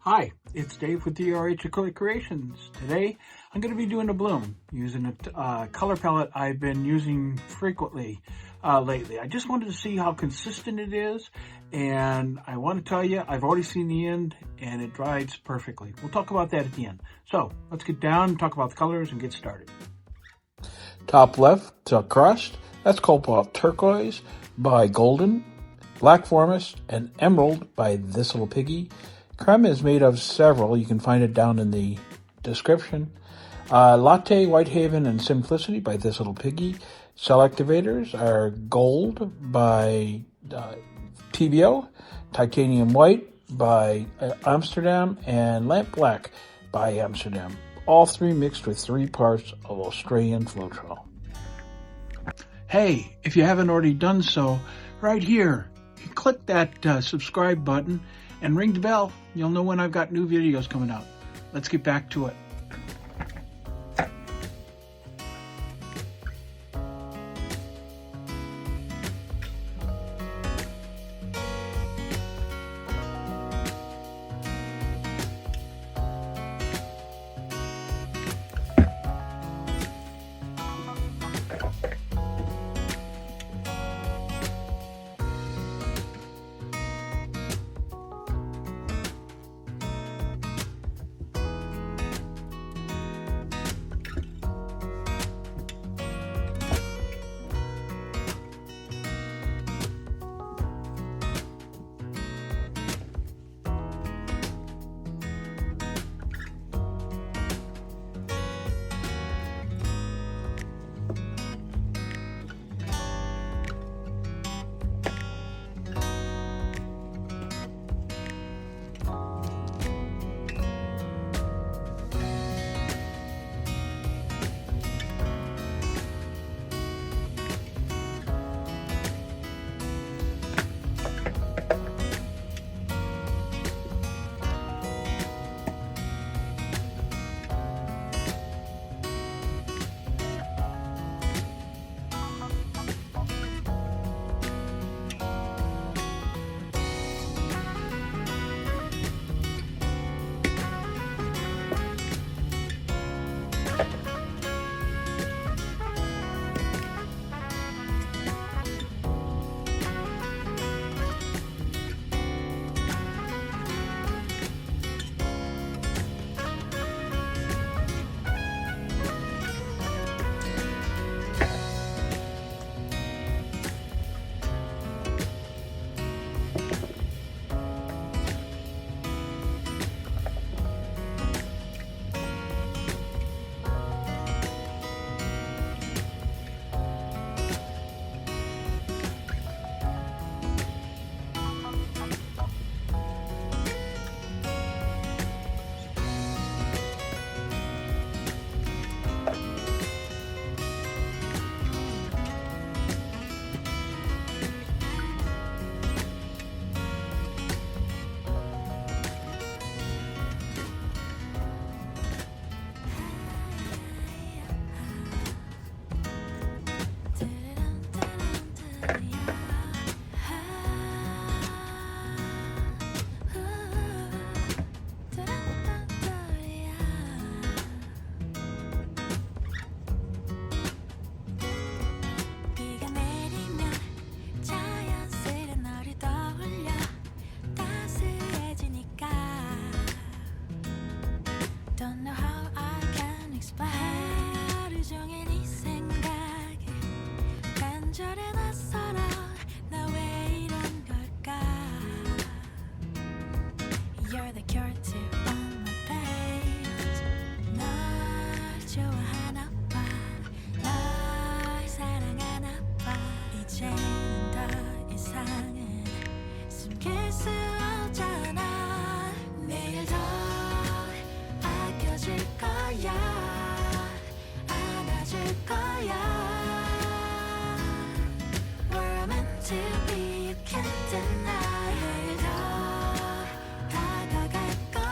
Hi, it's Dave with DRH Acrylic Creations. Today, I'm going to be doing a bloom using a color palette I've been using frequently lately. I just wanted to see how consistent it is, and I want to tell you, I've already seen the end, and it dries perfectly. We'll talk about that at the end. So, let's get down and talk about the colors and get started. Top left to crust, that's Cobalt Turquoise by Golden, Black Forest, and Emerald by This Little Piggy. Crème is made of several. You can find it down in the description. Latte, Whitehaven, and Simplicity by This Little Piggy. Cell activators are Gold by TBO, Titanium White by Amsterdam, and Lamp Black by Amsterdam. All three mixed with 3 parts of Australian Floetrol. Hey, if you haven't already done so, right here, you click that subscribe button and ring the bell. You'll know when I've got new videos coming out. Let's get back to it. To be, you can't deny. 더 다가갈 거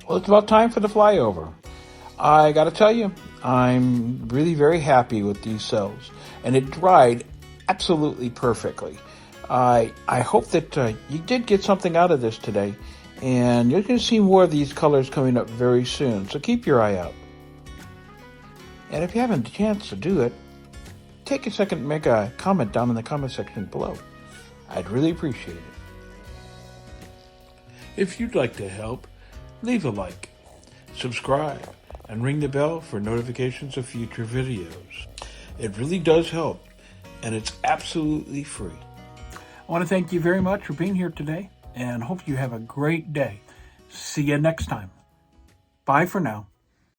Well, it's about time for the flyover. I got to tell you, I'm really very happy with these cells, and it dried absolutely perfectly. I hope that you did get something out of this today, and you're going to see more of these colors coming up very soon, so keep your eye out. And if you haven't a chance to do it, take a second and make a comment down in the comment section below. I'd really appreciate it. If you'd like to help, leave a like, subscribe, and ring the bell for notifications of future videos. It really does help, and it's absolutely free. I want to thank you very much for being here today, and hope you have a great day. See you next time. Bye for now.